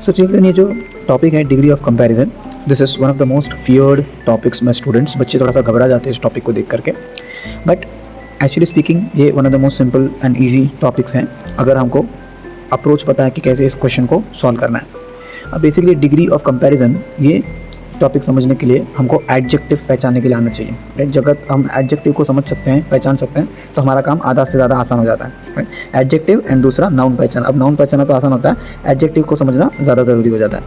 So children, ये जो topic है degree of comparison, this is one of the most feared topics में students, बच्चे थोड़ा सा घबरा जाते हैं इस टॉपिक को देख करके, बट एक्चुअली स्पीकिंग ये one of the most simple and easy topics हैं अगर हमको अप्रोच पता है कि कैसे इस क्वेश्चन को सॉल्व करना है। अब बेसिकली डिग्री ऑफ कंपैरिजन, ये टॉपिक समझने के लिए हमको एडजेक्टिव पहचानने के लिए आना चाहिए, राइट। जगत हम एडजेक्टिव को समझ सकते हैं, पहचान सकते हैं, तो हमारा काम आधा से ज़्यादा आसान हो जाता है, राइट। एडजेक्टिव एंड दूसरा नाउन पहचान। अब नाउन पहचाना तो आसान होता है, एडजेक्टिव को समझना ज़्यादा ज़रूरी हो जाता है,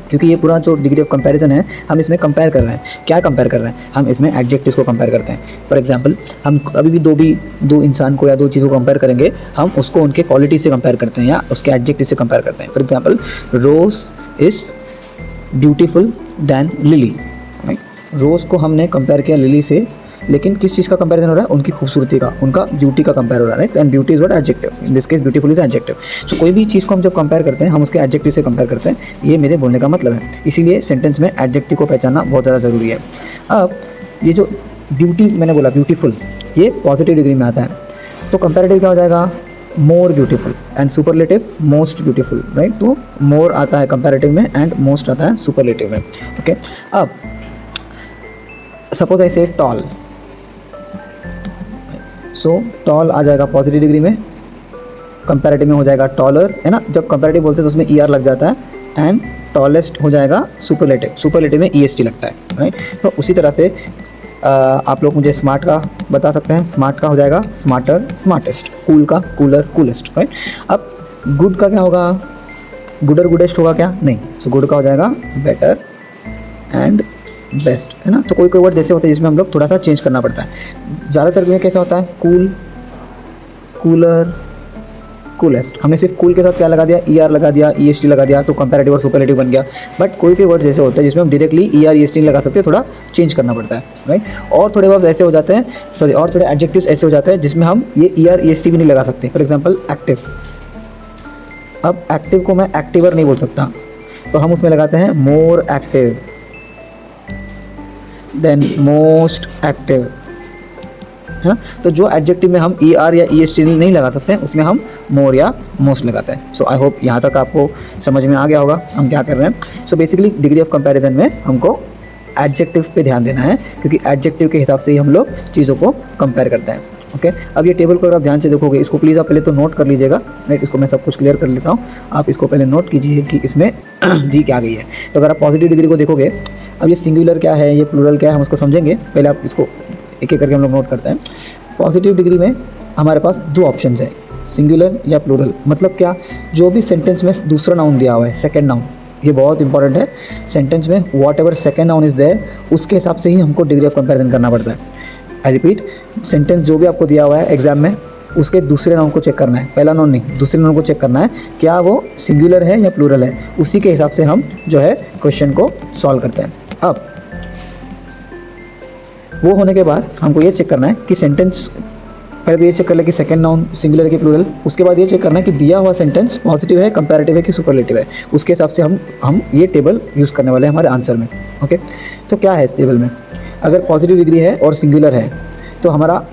क्योंकि ये पूरा जो डिग्री ऑफ कंपैरिजन है, हम इसमें कंपेयर कर रहे हैं। क्या कंपेयर कर रहे हैं? हम इसमें एडजेक्टिव्स को कंपेयर करते हैं। फॉर एग्जांपल, हम अभी भी दो इंसान को या दो चीज़ों को कंपेयर करेंगे, हम उसको उनके क्वालिटी से कंपेयर करते हैं या उसके एडजेक्टिव से कंपेयर करते हैं। For example, rose is beautiful than lily, right. Rose को हमने कंपेयर किया लिली से, लेकिन किस चीज़ का कंपैरिजन हो रहा है? उनकी खूबसूरती का, उनका ब्यूटी का कंपेयर हो रहा है, right. And beauty is what? Adjective. In this case beautiful is adjective. So कोई भी चीज़ को हम जब कंपेयर करते हैं, हम उसके एडजेक्टिव से कंपेयर करते हैं, ये मेरे बोलने का मतलब है। इसीलिए सेंटेंस में एडजेक्टिव को पहचानना बहुत ज़्यादा ज़रूरी है। अब ये जो ब्यूटी मैंने बोला, ब्यूटीफुल, ये पॉजिटिव डिग्री में आता है, तो कंपेरेटिव क्या हो जाएगा? More beautiful. And superlative most beautiful, right. तो मोर आता है कंपेरेटिव में एंड मोस्ट आता है सुपरलेटिव में, ओके। अब सपोज आई से टॉल, सो टॉल आ जाएगा पॉजिटिव डिग्री में, कंपैरेटिव में हो जाएगा टॉलर, है ना। जब कंपैरेटिव बोलते हैं तो उसमें ई आर लग जाता है, एंड टॉलेस्ट हो जाएगा सुपरलेटिव, सुपरलेटिव में ई एस टी लगता है, राइट। तो उसी तरह से आप लोग मुझे स्मार्ट का बता सकते हैं। स्मार्ट का हो जाएगा स्मार्टर, स्मार्टेस्ट। कूल का कूलर, कूलेस्ट, राइट। अब गुड का क्या होगा? गुडर, गुडेस्ट होगा क्या? नहीं। सो गुड का हो जाएगा बेटर एंड बेस्ट, है ना। तो कोई कोई वर्ड जैसे होते हैं जिसमें हम लोग थोड़ा सा चेंज करना पड़ता है। ज़्यादातर में कैसा होता है? Cool, cooler, coolest. हमने सिर्फ कूल के साथ क्या लगा दिया? ई आर लगा दिया, ई एस टी लगा दिया, तो कंपैरेटिव और सुपरलेटिव बन गया। बट कोई कोई वर्ड जैसे होते हैं जिसमें हम directly E R, E S T लगा सकते हैं, थोड़ा चेंज करना पड़ता है, राइट। और थोड़े वर्ड ऐसे हो जाते हैं, सॉरी, और थोड़े एडजेक्टिव्स ऐसे हो जाते हैं जिसमें हम ये E R, E S T भी नहीं लगा सकते। For example, active. अब एक्टिव को मैं एक्टिवर नहीं बोल सकता, तो हम उसमें लगाते हैं more active, then most active, है ना। तो जो एडजेक्टिव में हम ई आर या ई एस टी नहीं लगा सकते हैं, उसमें हम मोर या मोस्ट लगाते हैं। सो आई होप यहाँ तक आपको समझ में आ गया होगा हम क्या कर रहे हैं। So basically degree of comparison में हमको एडजेक्टिव पे ध्यान देना है, क्योंकि एडजेक्टिव के हिसाब से ही हम लोग चीज़ों को कंपेयर करते हैं, ओके। अब ये टेबल को अगर आप ध्यान से देखोगे, इसको प्लीज़ आप पहले तो नोट कर लीजिएगा, राइट। इसको मैं सब कुछ क्लियर कर लेता हूँ, आप इसको पहले नोट कीजिए कि इसमें दी क्या गई है। तो अगर आप पॉजिटिव डिग्री को देखोगे, अब ये सिंगुलर क्या है, ये प्लूरल क्या है, हम उसको समझेंगे। पहले आप इसको एक एक करके हम लोग नोट करते हैं। पॉजिटिव डिग्री में हमारे पास दो ऑप्शन है, सिंगुलर या प्लूरल। मतलब क्या? जो भी सेंटेंस में दूसरा नाउन दिया हुआ है, सेकेंड नाउन, ये बहुत इंपॉर्टेंट है। सेंटेंस में whatever second noun is there, उसके हिसाब से ही हमको डिग्री ऑफ कंपैरिजन करना पड़ता है। आई रिपीट, सेंटेंस जो भी आपको दिया हुआ है एग्जाम में, उसके दूसरे नाउन को चेक करना है, पहला नाउन नहीं, दूसरे नाउन को चेक करना है, क्या वो सिंगुलर है या प्लूरल है। उसी के हिसाब से हम जो है क्वेश्चन को सॉल्व करते हैं। अब वो होने के बाद हमको ये चेक करना है कि सेंटेंस, पहले तो ये चेक कर ले कि सेकंड नाउन सिंगुलर है कि प्लूरल। उसके बाद ये चेक करना है कि दिया हुआ सेंटेंस पॉजिटिव है, कंपैरेटिव है कि सुपरलेटिव है। उसके हिसाब से हम ये टेबल यूज़ करने वाले हैं हमारे आंसर में, ओके। तो क्या है इस टेबल में? अगर पॉजिटिव डिग्री है और सिंगुलर है, तो हमारा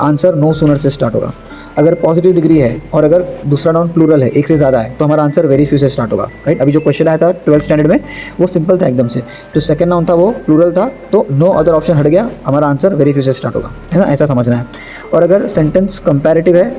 आंसर नो सूनर से स्टार्ट होगा। अगर पॉजिटिव डिग्री है और अगर दूसरा नाउन प्लूरल है, एक से ज़्यादा है, तो हमारा आंसर वेरी फ्यू से स्टार्ट होगा, राइट। अभी जो क्वेश्चन आया था 12th स्टैंडर्ड में, वो सिंपल था एकदम से। जो सेकंड नाउन था वो प्लूरल था, तो नो अदर ऑप्शन हट गया, हमारा आंसर वेरी फ्यू से स्टार्ट होगा, है ना। ऐसा समझना है। और अगर सेंटेंस कंपैरेटिव है,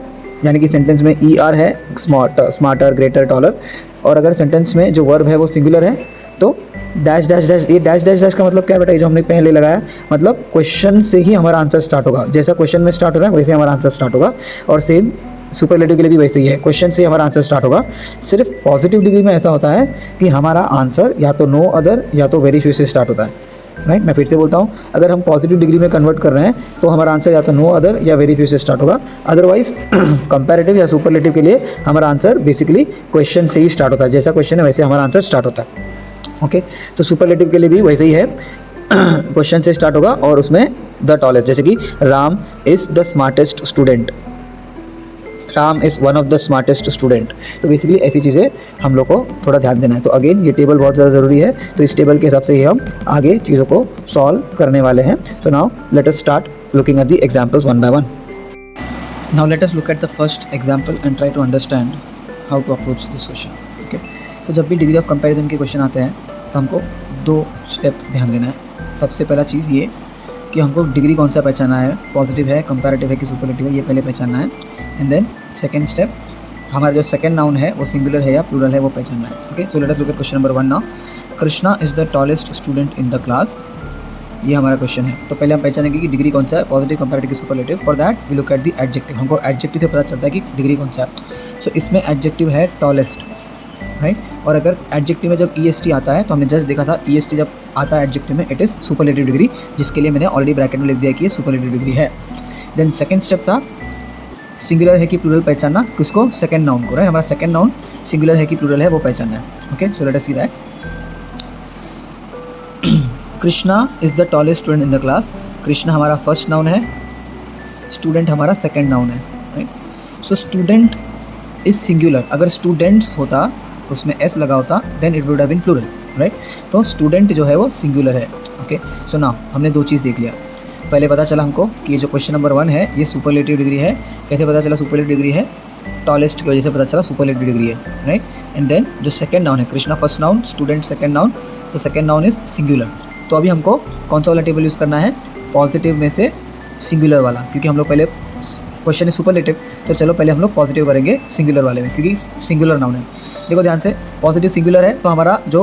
यानी कि सेंटेंस में ई आर है, स्मार्टर, ग्रेटर, टॉलर, और अगर सेंटेंस में जो वर्ब है वो सिंगुलर है, तो डैश डैश डैश। ये डैश डैश डैश का मतलब क्या बेटा? ये जो हमने पहले लगाया, मतलब क्वेश्चन से ही हमारा आंसर स्टार्ट होगा। जैसा क्वेश्चन में स्टार्ट हो रहा है वैसे हमारा आंसर स्टार्ट होगा, और सेम सुपरलेटिव के लिए भी वैसे ही है, क्वेश्चन से हमारा आंसर स्टार्ट होगा। सिर्फ पॉजिटिव डिग्री में ऐसा होता है कि हमारा आंसर या तो नो अदर या तो वेरी फ्यू से स्टार्ट होता है, राइट। मैं फिर से बोलता हूँ, अगर हम पॉजिटिव डिग्री में कन्वर्ट कर रहे हैं तो हमारा आंसर या तो नो अदर या वेरी फ्यू से स्टार्ट होगा। अदरवाइज कंपैरेटिव या सुपरलेटिव के लिए हमारा आंसर बेसिकली क्वेश्चन से ही स्टार्ट होता है। जैसा क्वेश्चन है वैसे हमारा आंसर स्टार्ट होता है, ओके। तो सुपरलेटिव के लिए भी वैसे ही है, क्वेश्चन से स्टार्ट होगा और उसमें द टॉलेस्ट, जैसे कि Ram is the smartest student, Ram is one of the smartest student. तो बेसिकली ऐसी चीज़ें हम लोग को थोड़ा ध्यान देना है। तो अगेन ये टेबल बहुत ज़्यादा ज़रूरी है, तो इस टेबल के हिसाब से ही हम आगे चीज़ों को सॉल्व करने वाले हैं। So now let us start looking at the examples one by one. Now let us look at the first example and try to understand how to approach this question, okay. तो जब भी degree of comparison के question आते हैं तो हमको 2 step ध्यान देना है। सबसे पहला चीज़ ये कि हमको डिग्री कौन सा पहचाना है, पॉजिटिव है, कंपैरेटिव है कि सुपरलेटिव है, ये पहले पहचानना है। एंड देन सेकंड स्टेप, हमारा जो सेकंड नाउन है वो सिंगुलर है या प्लूरल है वो पहचानना है। Okay, so let us look eight question number 1 now. Krishna is the tallest student in the class, ये हमारा क्वेश्चन है। तो पहले हम पहचानेंगे कि डिग्री कौन सा है, positive, comparative, superlative. For that we look at the adjective. हमको एडजेक्टिव से पता चलता है कि डिग्री कौन सा है। सो इसमें एडजेक्टिव है टॉलेस्ट, राइट। और अगर एडजेक्टिव में जब EST आता है तो हमने जस्ट देखा था EST जब आता है एडजेक्टिव में इट इज़ सुपरलेटिव डिग्री, जिसके लिए मैंने ऑलरेडी ब्रैकेट में लिख दिया कि ये सुपरलेटिव डिग्री है। देन सेकंड स्टेप था सिंगुलर है कि प्लूरल पहचानना, किसको, सेकंड नाउन को, राइट। हमारा सेकंड नाउन सिंगुलर है कि प्लूरल है वो पहचानना है। Okay, so let us see that. Krishna is the tallest student in the class. Krishna हमारा फर्स्ट नाउन है, स्टूडेंट हमारा सेकंड नाउन है, right. So student is singular. अगर स्टूडेंट्स होता उसमें S लगा होता then it would have been plural, right. तो स्टूडेंट जो है वो सिंगुलर है। ओके, सो नाउ हमने 2 चीज़ देख लिया। पहले पता चला हमको कि ये जो क्वेश्चन नंबर 1 है ये सुपरलेटिव डिग्री है। कैसे पता चला सुपरलेटिव डिग्री है, टॉलेस्ट की वजह से पता चला सुपरलेटिव डिग्री है, राइट। एंड देन जो सेकंड नाउन है, Krishna first noun, student second noun, तो सेकंड नाउन इज सिंगुलर। तो अभी हमको कौन सा वाला टेबल यूज़ करना है, पॉजिटिव में से सिंगुलर वाला, क्योंकि हम लोग पहले क्वेश्चन है सुपरलेटिव, तो चलो पहले हम लोग पॉजिटिव करेंगे सिंगुलर वाले में, क्योंकि सिंगुलर नाउन है। देखो ध्यान से, पॉजिटिव सिंगुलर है तो हमारा जो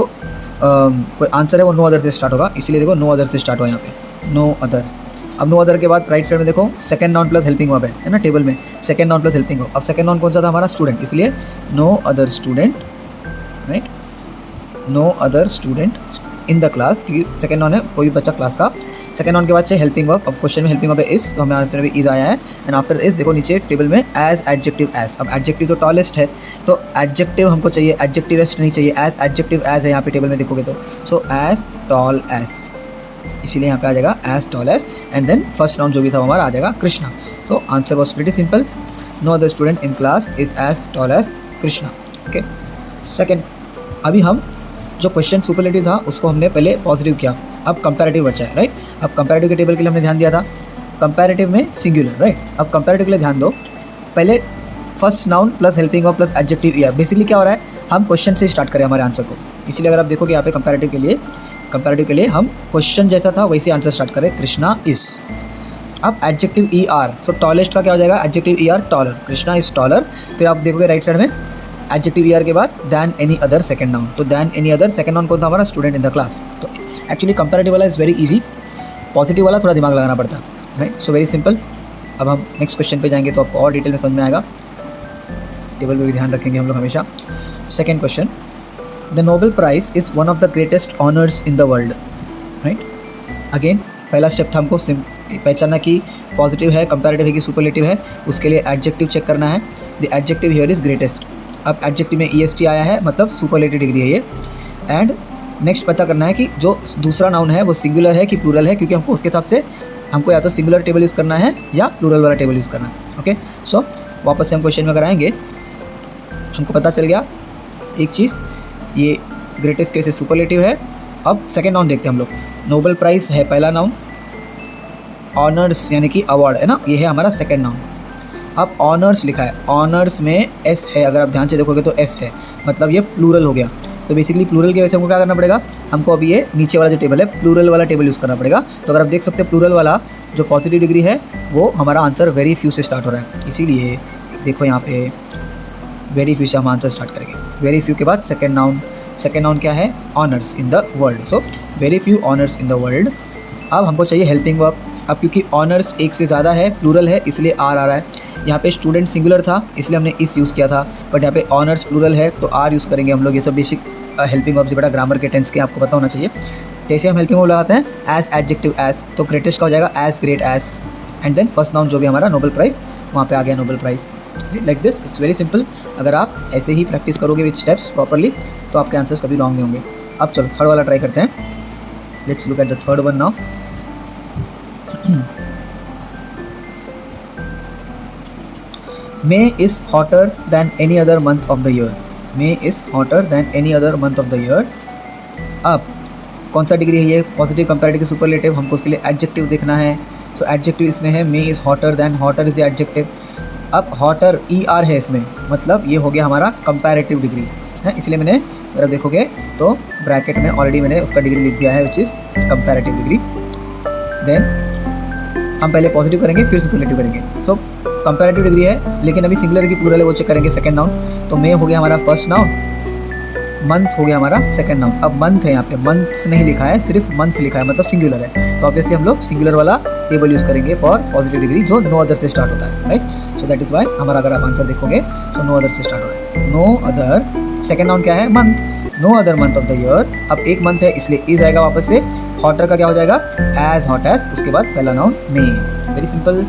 कोई आंसर है वो नो अदर से स्टार्ट होगा, इसीलिए देखो नो अदर से स्टार्ट हुआ यहाँ पे, नो अदर। अब नो अदर के बाद राइट साइड में देखो second noun plus helping verb है ना टेबल में, second noun plus helping verb. अब सेकंड नाउन कौन सा था हमारा, स्टूडेंट, इसलिए no other student, right, no other student in the class, क्योंकि सेकंड नाउन है कोई भी बच्चा क्लास का। सेकंड नाउन के बाद से हेल्पिंग वर्ब, अब क्वेश्चन में हेल्पिंग वर्ब है इस, तो हमें आंसर में इज आया है। एंड आफ्टर इस देखो नीचे टेबल में एज एडजेक्टिव एज। अब एडजेक्टिव तो टॉलेस्ट है तो एडजेक्टिव हमको चाहिए, एडजेक्टिवेस्ट नहीं चाहिए, एज एडजेक्टिव एज है यहाँ पे टेबल में देखोगे तो। सो एज टॉल एज, इसीलिए यहाँ पे आ जाएगा as tall as. And then first noun जो भी था वो हमारा आ जाएगा Krishna. So answer was pretty simple, no other student in class is as tall as Krishna. Okay, second, अभी हम जो क्वेश्चन सुपरलेटिव था उसको हमने पहले पॉजिटिव किया, अब कंपैरेटिव बचा है, राइट। अब कंपैरेटिव के टेबल के लिए हमने ध्यान दिया था, कंपैरेटिव में सिंगुलर, राइट। अब कंपैरेटिव के लिए ध्यान दो, पहले first noun plus helping verb plus adjective year. Basically क्या हो रहा है, हम क्वेश्चन से स्टार्ट करें हमारे आंसर को, इसलिए अगर आप देखोगे यहाँ पे कंपैरेटिव के लिए हम क्वेश्चन जैसा था वैसे आंसर स्टार्ट करें, कृष्णा इज। अब एडजेक्टिव ER, सो टॉलेस्ट का क्या हो जाएगा, adjective ER taller, Krishna is taller. फिर आप देखोगे राइट साइड में एडजेक्टिव ER के बाद than any other second noun, तो than any other second noun कौन था हमारा, स्टूडेंट इन द क्लास। तो एक्चुअली कंपैरेटिव वाला इज़ वेरी इजी, पॉजिटिव वाला थोड़ा दिमाग लगाना पड़ता है, राइट। So very simple. अब हम नेक्स्ट क्वेश्चन पे जाएंगे तो आपको और डिटेल में समझ में आएगा, टेबल पे भी ध्यान रखेंगे हम लोग हमेशा। Second question, the Nobel prize is one of the greatest honours in the world, right. Again पहला स्टेप था हमको पहचानना कि पॉजिटिव है, कंपैरेटिव है कि सुपरलेटिव है, उसके लिए एडजेक्टिव चेक करना है। The adjective here is greatest. अब एडजेक्टिव में EST आया है मतलब सुपरलेटिव डिग्री है ये। एंड नेक्स्ट पता करना है कि जो दूसरा नाउन है वो सिंगुलर है कि प्लूरल है, क्योंकि हमको उसके हिसाब से हमको या तो सिंगुलर टेबल यूज़ करना है या प्लूरल वाला टेबल यूज़ करना है। ओके, सो वापस से हम क्वेश्चन में अगर आएंगे, हमको पता चल गया एक चीज़, ये ग्रेटेस्ट कैसे सुपरलेटिव है। अब सेकेंड नाउन देखते हैं हम लोग, नोबेल प्राइज़ है पहला नाउन, ऑनर्स यानी कि अवार्ड है ना, ये है हमारा सेकेंड नाउन। अब ऑनर्स लिखा है, ऑनर्स में S है, अगर आप ध्यान से देखोगे तो S है, मतलब ये प्लूरल हो गया। तो बेसिकली प्लूरल की वजह से हमको क्या करना पड़ेगा, हमको अभी ये नीचे वाला जो टेबल है प्लूरल वाला टेबल यूज़ करना पड़ेगा। तो अगर आप देख सकते हैं प्लूरल वाला जो पॉजिटिव डिग्री है वो हमारा आंसर वेरी फ्यू से स्टार्ट हो रहा है, इसीलिए देखो यहाँ पे वेरी फ्यू से हम आंसर स्टार्ट करेंगे। वेरी फ्यू के बाद सेकेंड नाउन क्या है, honours in the world. So very few honours in the world. अब हमको चाहिए हेल्पिंग वर्ब। अब क्योंकि ऑनर्स एक से ज़्यादा है, प्लूरल है, इसलिए R आ रहा है। यहाँ पे स्टूडेंट सिंगुलर था इसलिए हमने इस यूज़ किया था, बट यहाँ पे ऑनर्स प्लूरल है तो R यूज़ करेंगे हम लोग। ये सब बेसिक हेल्पिंग वर्ब से बड़ा ग्रामर के टेंस के आपको पता होना चाहिए। जैसे हम हेल्पिंग वर्ब लगाते हैं एज एडजेक्टिव एज, तो ग्रेटेस्ट का हो जाएगा as great as. And then first noun जो भी हमारा नोबेल प्राइज़, वहाँ पे आ गया Nobel prize. Like this, it's very simple. अगर आप ऐसे ही प्रैक्टिस करोगे विद स्टेप्स प्रॉपरली तो आपके आंसर्स कभी रॉन्ग नहीं होंगे। अब चलो थर्ड वाला ट्राई करते हैं। Let's look at the third one now. May is hotter than any other month of the year. May is hotter than any other month of the year. अब कौन सा डिग्री है ये, पॉजिटिव, कंपैरेटिव, सुपरलेटिव, हमको उसके लिए adjective देखना है। सो एडजेक्टिव इसमें है May is hotter than, hotter is the adjective. अब हॉटर ER है इसमें, मतलब ये हो गया हमारा कंपैरेटिव डिग्री है, इसलिए मैंने अगर आप देखोगे तो ब्रैकेट में ऑलरेडी मैंने उसका डिग्री लिख दिया है which is comparative degree. Then हम पहले पॉजिटिव करेंगे फिर सुपरलेटिव करेंगे। सो कंपैरेटिव डिग्री है लेकिन अभी सिंगुलर की प्लूरल है वो चेक करेंगे सेकंड नाउन। तो मे हो गया हमारा फर्स्ट नाउन, मंथ हो गया हमारा सेकंड नाउन। अब मंथ है, यहाँ पे मंथ्स नहीं लिखा है, सिर्फ मंथ लिखा है, मतलब सिंगुलर है। तो ऑब्वियसली हम लोग सिंगुलर वाला टेबल यूज़ करेंगे फॉर पॉजिटिव डिग्री जो नो अदर से स्टार्ट होता है, right. So that is why हमारा अगर आप आंसर देखोगे सो नो अदर से स्टार्ट हो रहा है। नो अदर, सेकंड नाउन क्या है, month, no other month of the year. अब एक मंथ है इसलिए इज आएगा वापस से, हॉटर का क्या हो जाएगा, एज हॉट एज, उसके बाद पहला नाउन मे, वेरी सिंपल।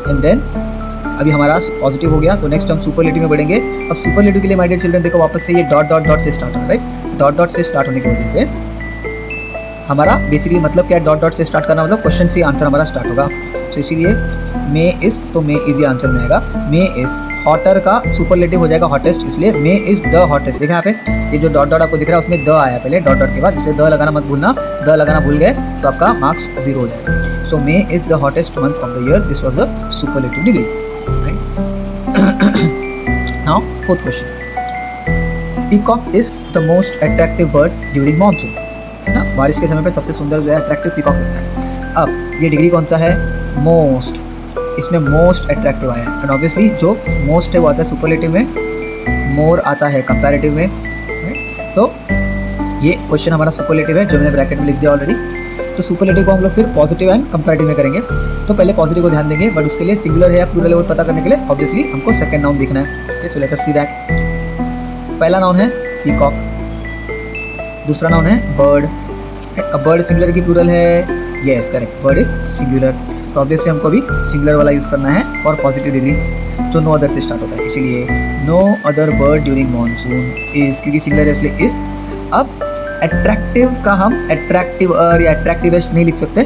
एंड देन अभी हमारा पॉजिटिव हो गया तो नेक्स्ट हम सुपरलेटिव में बढ़ेंगे। अब सुपरलेटिव के लिए माय डियर चिल्ड्रन देखो वापस से ये डॉट डॉट डॉट से स्टार्ट हो रहा है, राइट। डॉट डॉट से स्टार्ट होने की वजह से हमारा बेसिकली मतलब क्या है, डॉट डॉट से स्टार्ट करना मतलब क्वेश्चन से आंसर हमारा स्टार्ट होगा। तो इसीलिए मे इज, तो मे इज ये आंसर में आएगा। मे इज हॉटर का सुपरलेटिव हो जाएगा हॉटेस्ट, इसलिए मे इज द हॉटेस्ट। देखा यहाँ पे ये जो डॉट डॉट आपको दिख रहा है उसमें द आया पहले डॉट डॉट के बाद, इसलिए द लगाना मत भूलना। द लगाना भूल गए तो आपका मार्क्स 0 हो जाएगा। So May is the hottest month of the year, this was the superlative degree, right. Now fourth question, peacock is the most attractive bird during monsoon, है ना। बारिश के समय पे सबसे सुंदर जो है अट्रैक्टिव पीकॉक लगता है। अब ये डिग्री कौन सा है, मोस्ट, इसमें मोस्ट अट्रैक्टिव आया है। एंड ऑब्वियसली जो मोस्ट है वो आता है सुपरलेटिव में, मोर आता है कंपैरेटिव में, तो ये क्वेश्चन हमारा सुपरलेटिव है जो मैंने ब्रैकेट में लिख दिया ऑलरेडी। तो सुपरलेटिव को हम लोग फिर पॉजिटिव एंड कंपैरेटिव में करेंगे। तो पहले पॉजिटिव को ध्यान देंगे, बट उसके लिए सिंगुलर है या प्लूरल है वो पता करने के लिए ऑब्वियसली हमको सेकंड नाउन देखना है। Okay, so let us see that. पहला नाउन है पीकॉक, दूसरा नाउन है बर्ड। बर्ड सिंगुलर की प्लूरल है, yes correct, bird is singular. तो ऑब्वियसली हमको भी सिंगुलर वाला यूज़ करना है फॉर पॉजिटिव डिग्री जो नो अदर से स्टार्ट होता है, इसीलिए no other bird during monsoon is, क्योंकि सिंगुलर है इसलिए इज। अब अट्रैक्टिव का हम अट्रैक्टिव या अट्रैक्टिवेस्ट नहीं लिख सकते,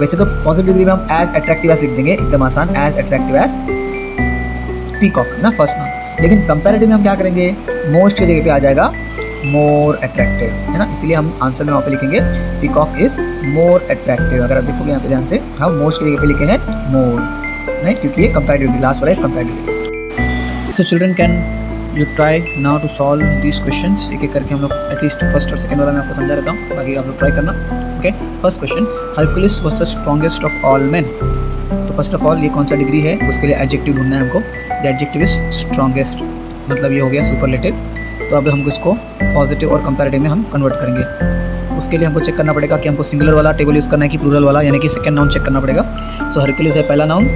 वैसे तो पॉजिटिव डिग्री में हम एज अट्रैक्टिव एज लिख देंगे, एकदम आसान, एज अट्रैक्टिव एज पीकॉक, है ना, फर्स्ट नाउन। लेकिन कंपैरेटिव में हम क्या करेंगे, मोस्ट की जगह पे आ जाएगा मोर अट्रैक्टिव, है ना, इसलिए हम आंसर में वहाँ पे लिखेंगे पीकॉक इज मोर अट्रैक्टिव। अगर आप देखोगे यहाँ पे ध्यान से, हम मोस्ट की जगह पे लिखे हैं मोर, राइट, क्योंकि ये कंपैरेटिव, लास्ट वाला is comparative. So children can you try now to solve these questions, एक एक करके हम लोग एटलीस्ट फर्स्ट और सेकंड वाला मैं आपको समझा देता हूँ, बाकी आप लोग ट्राई करना। Okay, first question, Hercules was the strongest of all main. तो फर्स्ट ऑफ ऑल ये कौन सा डिग्री है, उसके लिए एडजेक्टिव ढूंढना है हमको। द एडजेक्टिव इज स्ट्रॉन्गेस्ट, मतलब ये हो गया सुपरलेटिव। तो अब हमको इसको पॉजिटिव और कंपैरेटिव में हम कन्वर्ट करेंगे। उसके लिए हमको चेक करना पड़ेगा कि हमको सिंगुलर वाला टेबल यूज़ करना है कि प्लूरल वाला, यानी कि सेकंड नाउन चेक करना पड़ेगा। सो हरकुलिस है पहला नाउन,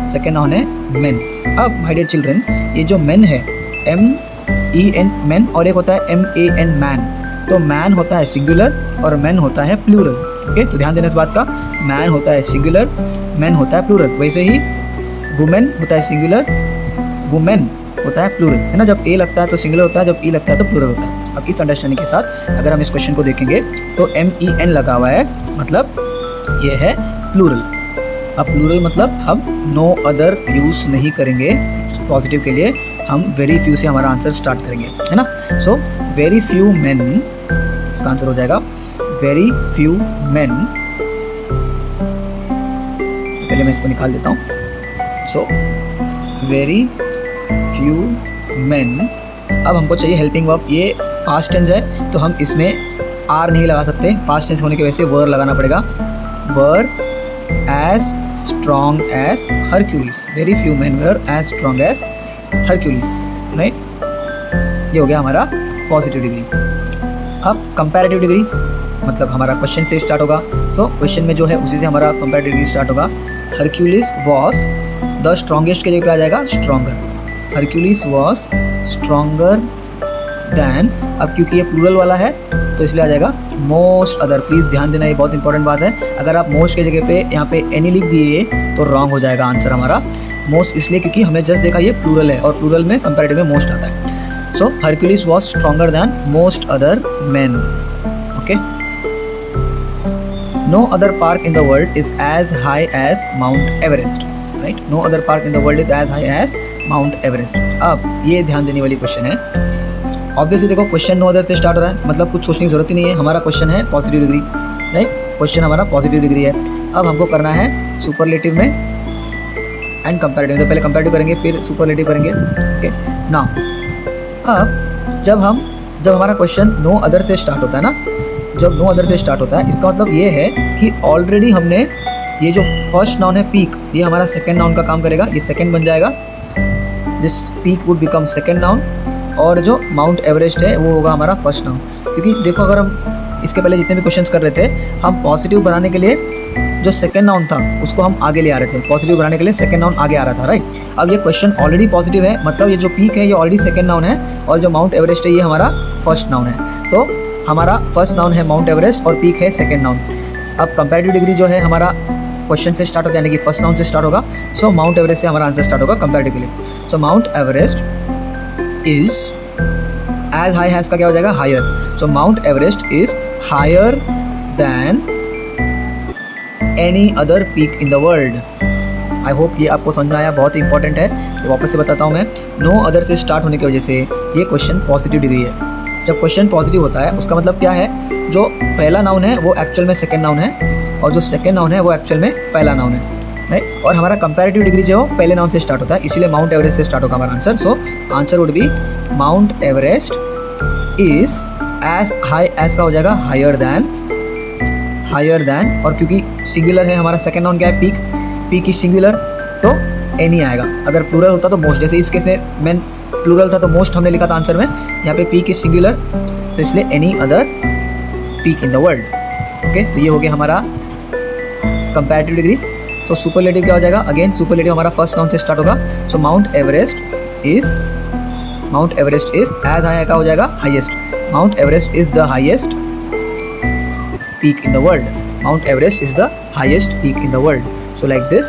सेकंड नाउन है मेन। अब माय डियर चिल्ड्रन, ये जो मेन है MEN मैन, और एक होता है MAN मैन। तो मैन होता है सिंगुलर और मैन होता है प्लूरल। ओके, तो ध्यान देना इस बात का, मैन होता है सिंगुलर, मैन होता है प्लूरल। वैसे ही वुमेन होता है सिंगुलर, वुमेन होता है प्लूरल, है ना। जब ए लगता है तो सिंगुलर होता है, जब ई लगता है तो प्लूरल होता है। अब इस अंडरस्टैंडिंग के साथ अगर हम इस क्वेश्चन को देखेंगे तो MEN लगा हुआ है, मतलब ये है प्लूरल। अब प्लूरल मतलब हम नो अदर यूज़ नहीं करेंगे पॉजिटिव के लिए, हम वेरी फ्यू से हमारा आंसर स्टार्ट करेंगे, है ना। सो वेरी फ्यू मेन, इसका आंसर हो जाएगा वेरी फ्यू मेन। पहले मैं इसको निकाल देता हूँ। So very few main. अब हमको चाहिए हेल्पिंग वर्ब, ये पास्ट टेंस है तो हम इसमें आर नहीं लगा सकते, पास्ट टेंस होने की वजह से वर लगाना पड़ेगा। Were as strong as Hercules, very few men were as strong as Hercules, right. ये हो गया हमारा पॉजिटिव डिग्री। अब कंपैरेटिव डिग्री मतलब हमारा क्वेश्चन से स्टार्ट होगा। सो क्वेश्चन में जो है उसी से हमारा कंपैरेटिव डिग्री स्टार्ट होगा। हरक्यूलिस वॉज द स्ट्रॉन्गेस्ट के जगह पे आ जाएगा stronger, Hercules was stronger than. अब क्योंकि ये प्लूरल वाला है तो इसलिए आ जाएगा मोस्ट अदर। प्लीज़ ध्यान देना, ये बहुत इंपॉर्टेंट बात है। अगर आप मोस्ट के जगह पे यहाँ पे एनी लिख दिए तो रॉन्ग हो जाएगा आंसर हमारा। मोस्ट इसलिए क्योंकि हमने जस्ट देखा ये प्लूरल है और प्लूरल में कंपैरेटिव में मोस्ट आता है। So Hercules was stronger than most other man. Okay, no other park in the world is as high as Mount Everest, right. No other park in the world is as high as Mount Everest. अब ये ध्यान देने वाली question है। Obviously देखो question no other से start हो रहा है, मतलब कुछ सोचने की जरूरत ही नहीं है। हमारा क्वेश्चन है पॉजिटिव डिग्री, राइट, क्वेश्चन हमारा पॉजिटिव डिग्री है। अब हमको करना है सुपरलेटिव में एंड कंपैरेटिव। तो पहले कंपैरेटिव करेंगे फिर सुपरलेटिव करेंगे। ओके, नाउ अब जब हमारा क्वेश्चन नो अदर से स्टार्ट होता है ना, जब नो अदर से स्टार्ट होता है, इसका मतलब ये है कि ऑलरेडी हमने ये जो फर्स्ट नाउन है पीक, ये हमारा सेकंड नाउन का काम करेगा, ये सेकंड बन जाएगा, this peak would become second noun, और जो माउंट एवरेस्ट है वो होगा हमारा फर्स्ट नाउन। क्योंकि देखो अगर हम इसके पहले जितने भी क्वेश्चंस कर रहे थे, हम पॉजिटिव बनाने के लिए जो सेकंड नाउन था उसको हम आगे ले आ रहे थे, पॉजिटिव बनाने के लिए सेकंड नाउन आगे आ रहा था, राइट। अब ये क्वेश्चन ऑलरेडी पॉजिटिव है, मतलब ये जो पीक है ये ऑलरेडी सेकंड नाउन है, और जो माउंट एवरेस्ट है ये हमारा फर्स्ट नाउन है। तो हमारा फर्स्ट नाउन है माउंट एवरेस्ट और पीक है सेकंड नाउन। अब कंपैरेटिव डिग्री जो है हमारा क्वेश्चन से स्टार्ट होता है, यानी कि फर्स्ट नाउन से स्टार्ट होगा, सो माउंट एवरेस्ट से हमारा आंसर स्टार्ट होगा comparatively. So Mount Everest is as high as का क्या हो जाएगा, higher. So Mount Everest is higher than any other peak in the world. I hope ये आपको समझ में आया, बहुत ही इंपॉर्टेंट है। तो वापस से बताता हूँ मैं, नो अदर से स्टार्ट होने की वजह से ये क्वेश्चन पॉजिटिव डिग्री है। जब क्वेश्चन पॉजिटिव होता है उसका मतलब क्या है, जो पहला नाउन है वो एक्चुअल में सेकंड नाउन है, और जो सेकंड नाउन है वो एक्चुअल में पहला नाउन है, राइट। और हमारा कंपैरेटिव डिग्री जो है पहले नाउन से स्टार्ट होता है, इसीलिए माउंट एवरेस्ट से स्टार्ट होगा हमारा answer. So answer would be Mount Everest is as high as का हो जाएगा हायर दैन, और क्योंकि सिंगुलर है हमारा सेकंड नाउन क्या है, पीक इज सिंगुलर, तो एनी आएगा। अगर प्लूरल होता तो मोस्ट, जैसे इस केस में मैन प्लूरल था तो मोस्ट हमने लिखा था आंसर में, यहाँ पे पीक इज सिंगुलर तो इसलिए any other peak in the world. Okay, तो ये हो गया हमारा कंपैरेटिव डिग्री। सो सुपरलेटिव क्या हो जाएगा, अगेन सुपरलेटिव हमारा फर्स्ट नाउन से स्टार्ट होगा। So Mount Everest is as high का हो जाएगा highest. Mount Everest is the highest peak in the world. Mount Everest is the highest peak in the world. So like this,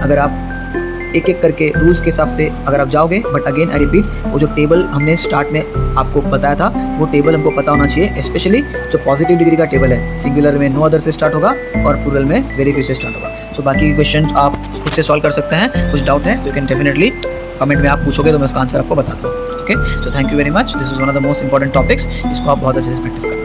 अगर आप एक एक करके रूल्स के हिसाब से अगर आप जाओगे, बट अगेन आई रिपीट, वो जो टेबल हमने स्टार्ट में आपको बताया था वो टेबल हमको पता होना चाहिए, स्पेशली जो पॉजिटिव डिग्री का टेबल है। सिंगुलर में नो अदर से स्टार्ट होगा और प्लूरल में वेरी फ्यू से स्टार्ट होगा। सो बाकी क्वेश्चन आप खुद से सॉल्व कर सकते हैं। कुछ डाउट है तो यू कैन डेफिनेटली कमेंट में आप पूछोगे तो मैं उसका आंसर आपको बता दूँगा। Okay, so thank you very much. This is one of the most important topics, इसको आप बहुत अच्छे से प्रैक्टिस करें।